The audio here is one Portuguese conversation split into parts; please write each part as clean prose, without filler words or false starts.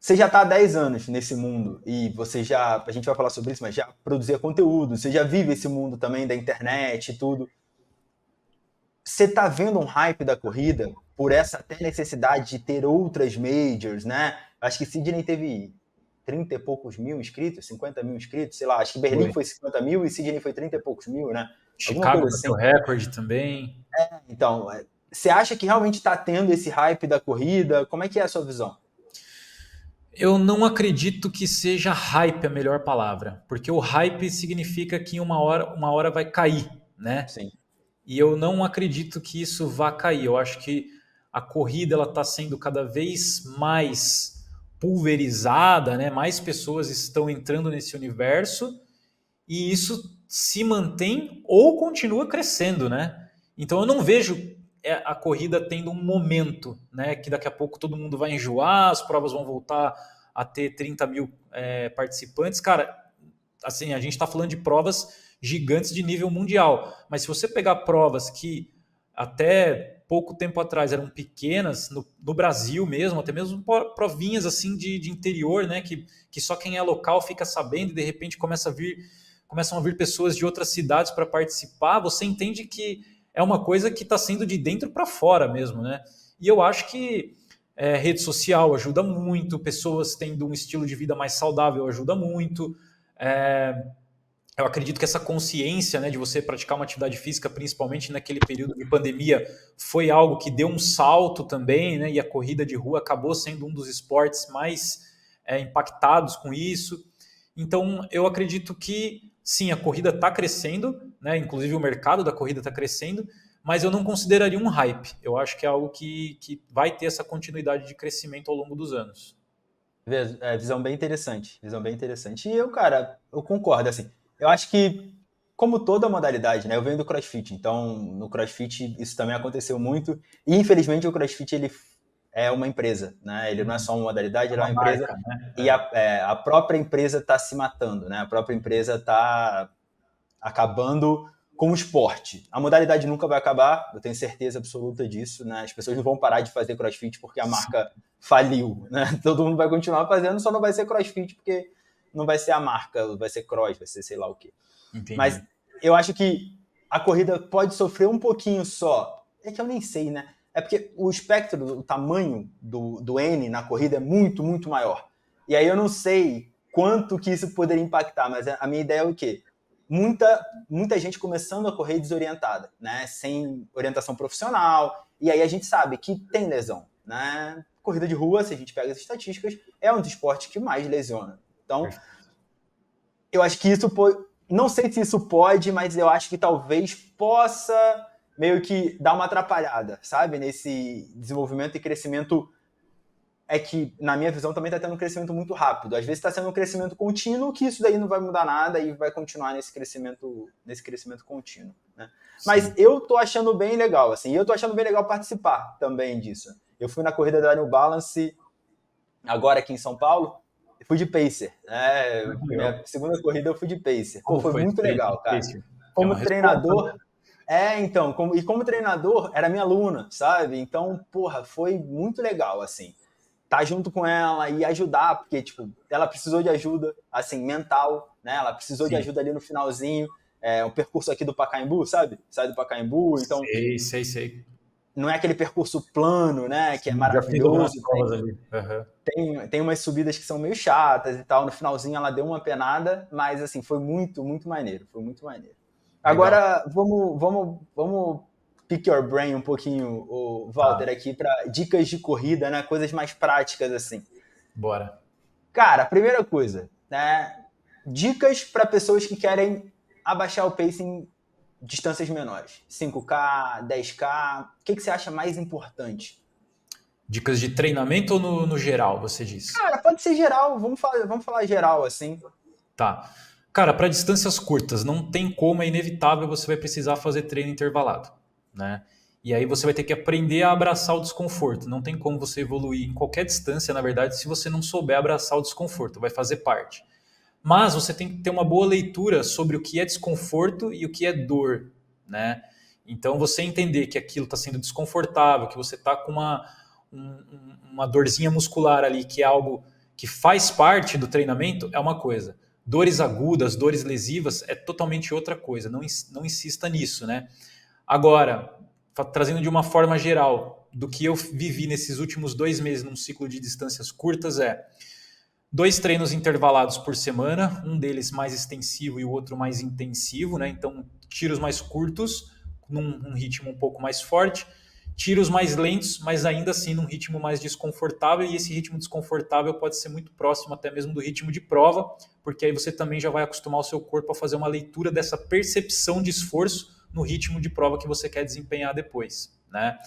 você já está há 10 anos nesse mundo e a gente vai falar sobre isso, mas já produzia conteúdo, você já vive esse mundo também da internet e tudo. Você está vendo um hype da corrida por essa até necessidade de ter outras majors, né? Acho que Sydney teve 30 e poucos mil inscritos, 50 mil inscritos, sei lá, acho que Berlim foi 50 mil e Sydney foi 30 e poucos mil, né? Alguma Chicago coisa bateu assim. recorde também. Então, você acha que realmente está tendo esse hype da corrida? Como é que é a sua visão? Eu não acredito que seja hype a melhor palavra, porque o hype significa que uma hora vai cair, né? Sim. E eu não acredito que isso vá cair. Eu acho que a corrida ela está sendo cada vez mais pulverizada, né? Mais pessoas estão entrando nesse universo e isso se mantém ou continua crescendo, né? Então eu não vejo a corrida tendo um momento, né? Que daqui a pouco todo mundo vai enjoar, as provas vão voltar a ter 30 mil participantes. Cara, assim, a gente está falando de provas gigantes de nível mundial, mas se você pegar provas que até pouco tempo atrás eram pequenas, no Brasil mesmo, até mesmo provinhas assim de interior, né, que só quem é local fica sabendo e de repente começam a vir pessoas de outras cidades para participar, você entende que é uma coisa que está sendo de dentro para fora mesmo, né? E eu acho que rede social ajuda muito, pessoas tendo um estilo de vida mais saudável ajuda muito. É, eu acredito que essa consciência, né, de você praticar uma atividade física, principalmente naquele período de pandemia, foi algo que deu um salto também, né, e a corrida de rua acabou sendo um dos esportes mais impactados com isso. Então, eu acredito que sim, a corrida está crescendo, né, inclusive o mercado da corrida está crescendo, mas eu não consideraria um hype. Eu acho que é algo que vai ter essa continuidade de crescimento ao longo dos anos. Visão bem interessante, visão bem interessante. E eu, cara, eu concordo, assim, eu acho que, como toda modalidade, né, eu venho do CrossFit, então no CrossFit isso também aconteceu muito, e infelizmente o CrossFit, ele é uma empresa, né, ele não é só uma modalidade, É ele é uma uma empresa, marca, né? e a própria empresa está se matando, né, a própria empresa está acabando com o esporte. A modalidade nunca vai acabar, eu tenho certeza absoluta disso, né? As pessoas não vão parar de fazer CrossFit porque a Sim, marca faliu, né? Todo mundo vai continuar fazendo, só não vai ser CrossFit porque não vai ser a marca, vai ser Cross, vai ser sei lá o quê. Mas entendi. eu acho que a corrida pode sofrer um pouquinho só. É que eu nem sei, né? É porque o espectro, o tamanho do N na corrida é muito, muito maior. E aí eu não sei quanto que isso poderia impactar, mas a minha ideia é o quê? Muita gente começando a correr desorientada, né? Sem orientação profissional. E aí a gente sabe que tem lesão, né? Corrida de rua, se a gente pega as estatísticas, é um dos esportes que mais lesiona. Então, eu acho que isso não sei se isso pode, mas eu acho que talvez possa meio que dar uma atrapalhada, sabe? Nesse desenvolvimento e crescimento é que, na minha visão, também está tendo um crescimento muito rápido. Às vezes está sendo um crescimento contínuo, que isso daí não vai mudar nada e vai continuar nesse crescimento contínuo. Né? Mas Sim. eu tô achando bem legal, assim, eu tô achando bem legal participar também disso. Eu fui na corrida da New Balance agora aqui em São Paulo, fui de Pacer. Né? Minha Legal. segunda corrida eu fui de Pacer. Pô, Como foi foi a muito experiência legal, de cara. pacing? É uma Como resposta, treinador, né? então, como treinador, era minha aluna, sabe? Então, porra, foi muito legal, assim estar junto com ela e ajudar, porque, tipo, ela precisou de ajuda, assim, mental, né? Ela precisou de Sim. ajuda ali no finalzinho. O percurso aqui do Pacaembu, sabe? Sai do Pacaembu, então Sei, sei, sei. não é aquele percurso plano, né? Que é Sim, já fiz algumas maravilhoso. provas ali. Aham. Tem umas subidas que são meio chatas e tal. No finalzinho ela deu uma penada, mas, assim, foi muito, muito maneiro. Foi muito maneiro. Legal. Agora, vamos pick your brain um pouquinho, o Walter, Tá, aqui para dicas de corrida, né? Coisas mais práticas, assim. bora. Cara, primeira coisa, né? Dicas para pessoas que querem abaixar o pace em distâncias menores. 5K, 10K. O que você acha mais importante? Dicas de treinamento ou no geral, você diz? Cara, pode ser geral. Vamos falar geral, assim. Tá. Cara, para distâncias curtas, não tem como, é inevitável, você vai precisar fazer treino intervalado, né? E aí você vai ter que aprender a abraçar o desconforto. Não tem como você evoluir em qualquer distância, na verdade, se você não souber abraçar o desconforto, vai fazer parte. Mas você tem que ter uma boa leitura sobre o que é desconforto e o que é dor, né? Então você entender que aquilo está sendo desconfortável, que você está com uma dorzinha muscular ali, que é algo que faz parte do treinamento, é uma coisa. Dores agudas, dores lesivas, é totalmente outra coisa. Não insista nisso, né? Agora, trazendo de uma forma geral, do que eu vivi nesses últimos 2 meses num ciclo de distâncias curtas 2 treinos intervalados por semana, um deles mais extensivo e o outro mais intensivo, né? Então, tiros mais curtos, num ritmo um pouco mais forte, tiros mais lentos, mas ainda assim num ritmo mais desconfortável, e esse ritmo desconfortável pode ser muito próximo até mesmo do ritmo de prova, porque aí você também já vai acostumar o seu corpo a fazer uma leitura dessa percepção de esforço no ritmo de prova que você quer desempenhar depois, né?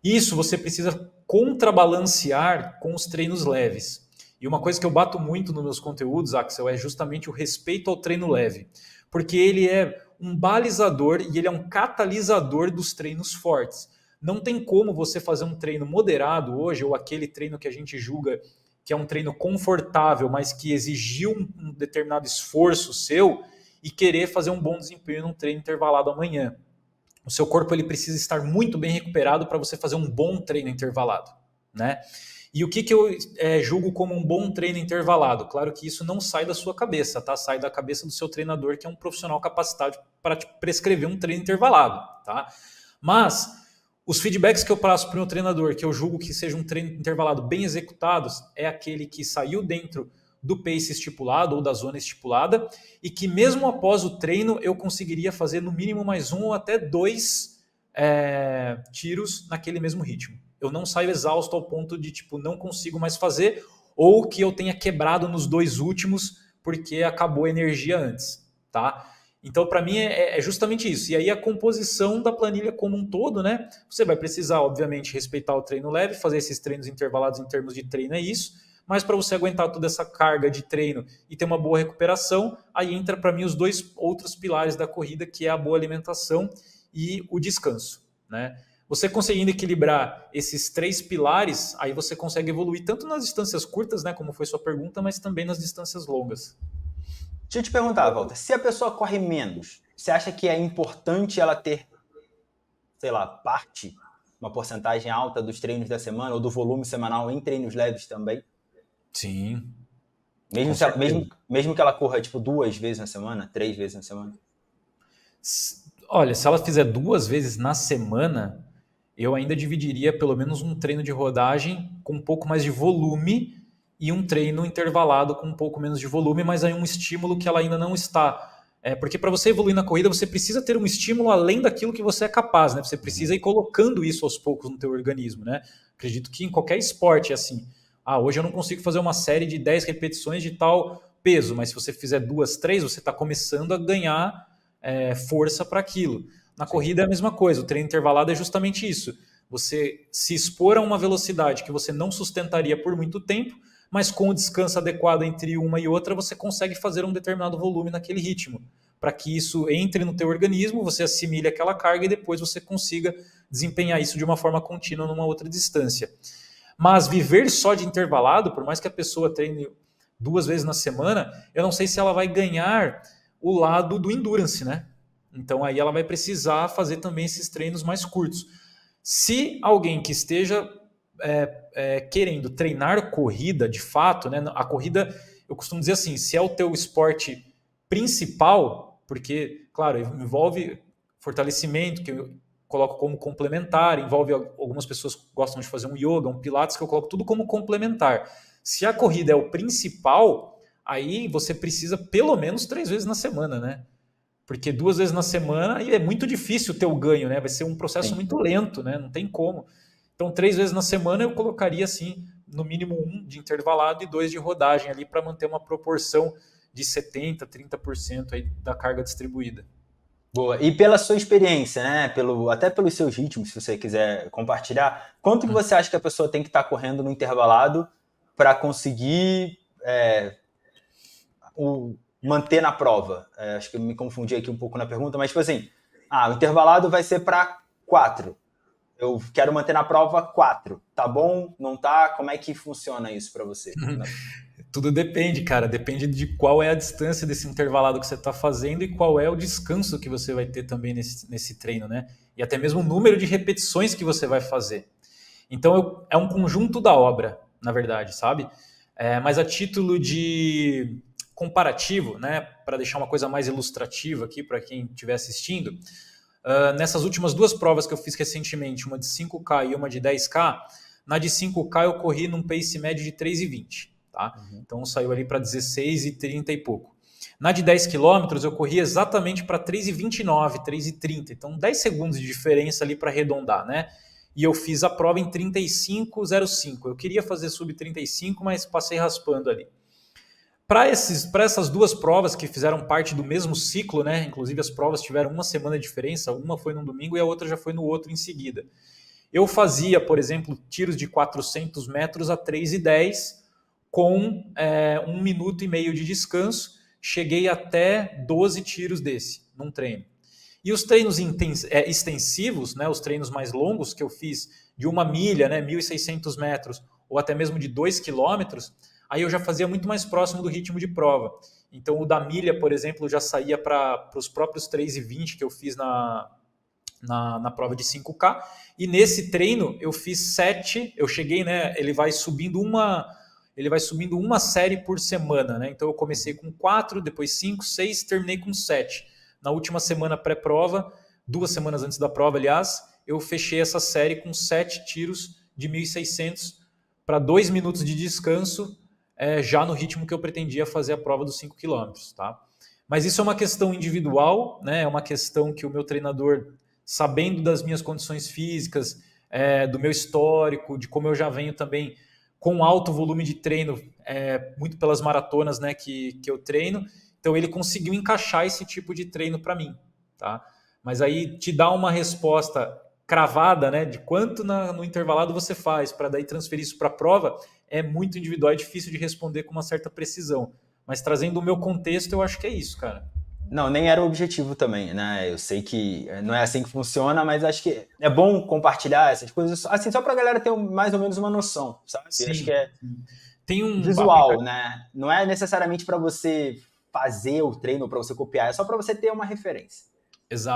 Isso você precisa contrabalancear com os treinos leves. E uma coisa que eu bato muito nos meus conteúdos, Axel, é justamente o respeito ao treino leve. Porque ele é um balizador e ele é um catalisador dos treinos fortes. Não tem como você fazer um treino moderado hoje, ou aquele treino que a gente julga que é um treino confortável, mas que exigiu um determinado esforço seu, e querer fazer um bom desempenho num treino intervalado amanhã. O seu corpo ele precisa estar muito bem recuperado para você fazer um bom treino intervalado, né? E o que eu julgo como um bom treino intervalado? Claro que isso não sai da sua cabeça, tá? Sai da cabeça do seu treinador, que é um profissional capacitado para te prescrever um treino intervalado, tá? Mas os feedbacks que eu passo para o meu treinador, que eu julgo que seja um treino intervalado bem executado, é aquele que saiu dentro do pace estipulado ou da zona estipulada, e que mesmo após o treino eu conseguiria fazer no mínimo mais 1 ou até 2 tiros naquele mesmo ritmo. Eu não saio exausto ao ponto de não consigo mais fazer, ou que eu tenha quebrado nos 2 últimos porque acabou a energia antes, tá? Então, para mim, é justamente isso. E aí a composição da planilha como um todo, né? Você vai precisar, obviamente, respeitar o treino leve, fazer esses treinos intervalados em termos de treino, é isso. Mas para você aguentar toda essa carga de treino e ter uma boa recuperação, aí entra para mim os 2 outros pilares da corrida, que é a boa alimentação e o descanso, né? Você conseguindo equilibrar esses 3 pilares, aí você consegue evoluir tanto nas distâncias curtas, né, como foi sua pergunta, mas também nas distâncias longas. Deixa eu te perguntar, Walter, se a pessoa corre menos, você acha que é importante ela ter, sei lá, uma porcentagem alta dos treinos da semana ou do volume semanal em treinos leves também? Sim. Mesmo que ela corra 2 vezes na semana, 3 vezes na semana? Olha, se ela fizer 2 vezes na semana, eu ainda dividiria pelo menos um treino de rodagem com um pouco mais de volume e um treino intervalado com um pouco menos de volume, mas aí um estímulo que ela ainda não está. Porque para você evoluir na corrida, você precisa ter um estímulo além daquilo que você é capaz, né? Você precisa ir colocando isso aos poucos no teu organismo, né? Acredito que em qualquer esporte é assim. Hoje eu não consigo fazer uma série de 10 repetições de tal peso, mas se você fizer 2, 3, você está começando a ganhar força para aquilo. Na corrida é a mesma coisa, o treino intervalado é justamente isso. Você se expor a uma velocidade que você não sustentaria por muito tempo, mas com o descanso adequado entre uma e outra, você consegue fazer um determinado volume naquele ritmo, para que isso entre no teu organismo, você assimile aquela carga e depois você consiga desempenhar isso de uma forma contínua numa outra distância. Mas viver só de intervalado, por mais que a pessoa treine 2 vezes na semana, eu não sei se ela vai ganhar o lado do endurance, né? Então aí ela vai precisar fazer também esses treinos mais curtos. Se alguém que esteja querendo treinar corrida de fato, né? A corrida, eu costumo dizer assim, se é o teu esporte principal, porque, claro, envolve fortalecimento, que eu coloco como complementar, envolve algumas pessoas que gostam de fazer um yoga, um pilates, que eu coloco tudo como complementar. Se a corrida é o principal, aí você precisa pelo menos 3 vezes na semana, né? Porque 2 vezes na semana aí é muito difícil ter o ganho, né? Vai ser um processo muito lento, né? Não tem como. Então, 3 vezes na semana eu colocaria assim, no mínimo 1 de intervalado e 2 de rodagem ali, para manter uma proporção de 70%, 30% aí da carga distribuída. Boa. E pela sua experiência, né? Até pelos seus ritmos, se você quiser compartilhar, quanto que você acha que a pessoa tem que estar correndo no intervalado para conseguir manter na prova? Acho que eu me confundi aqui um pouco na pergunta, mas assim, o intervalado vai ser para 4. Eu quero manter na prova 4. Tá bom? Não tá? Como é que funciona isso para você? Tudo depende, cara. Depende de qual é a distância desse intervalado que você está fazendo e qual é o descanso que você vai ter também nesse treino, né? E até mesmo o número de repetições que você vai fazer. Então, é um conjunto da obra, na verdade, sabe? Mas a título de comparativo, né, para deixar uma coisa mais ilustrativa aqui para quem estiver assistindo, nessas últimas 2 provas que eu fiz recentemente, uma de 5K e uma de 10K, na de 5K eu corri num pace médio de 3,20, tá? Então saiu ali para 16,30 e pouco. Na de 10 km eu corri exatamente para 3,29, 3,30, então 10 segundos de diferença ali para arredondar, né? E eu fiz a prova em 35,05. Eu queria fazer sub 35, mas passei raspando ali. Para essas 2 provas que fizeram parte do mesmo ciclo, né? Inclusive as provas tiveram uma semana de diferença, uma foi num domingo e a outra já foi no outro em seguida. Eu fazia, por exemplo, tiros de 400 metros a 3,10 com 1 minuto e meio de descanso. Cheguei até 12 tiros desse num treino. E os treinos extensivos, né, os treinos mais longos que eu fiz de 1 milha, né, 1.600 metros, ou até mesmo de 2 quilômetros, aí eu já fazia muito mais próximo do ritmo de prova. Então o da milha, por exemplo, já saía para os próprios 3,20 que eu fiz na prova de 5K. E nesse treino eu fiz 7, eu cheguei, né, ele vai subindo uma série por semana, né? Então eu comecei com 4, depois 5, 6, terminei com 7. Na última semana pré-prova, 2 semanas antes da prova, aliás, eu fechei essa série com 7 tiros de 1.600 para 2 minutos de descanso, já no ritmo que eu pretendia fazer a prova dos 5 km, tá? Mas isso é uma questão individual, né? É uma questão que o meu treinador, sabendo das minhas condições físicas, do meu histórico, de como eu já venho também com alto volume de treino, muito pelas maratonas, né, que eu treino, então ele conseguiu encaixar esse tipo de treino para mim, tá? Mas aí te dá uma resposta cravada, né, de quanto no intervalado você faz, para daí transferir isso para a prova, é muito individual, é difícil de responder com uma certa precisão. Mas trazendo o meu contexto, eu acho que é isso, cara. Não, nem era o objetivo também, né? Eu sei que não é assim que funciona, mas acho que é bom compartilhar essas coisas, assim, só pra galera ter mais ou menos uma noção, sabe? Sim. Acho que é Tem um visual, né? Não é necessariamente para você fazer o treino, para você copiar, é só para você ter uma referência. Exato.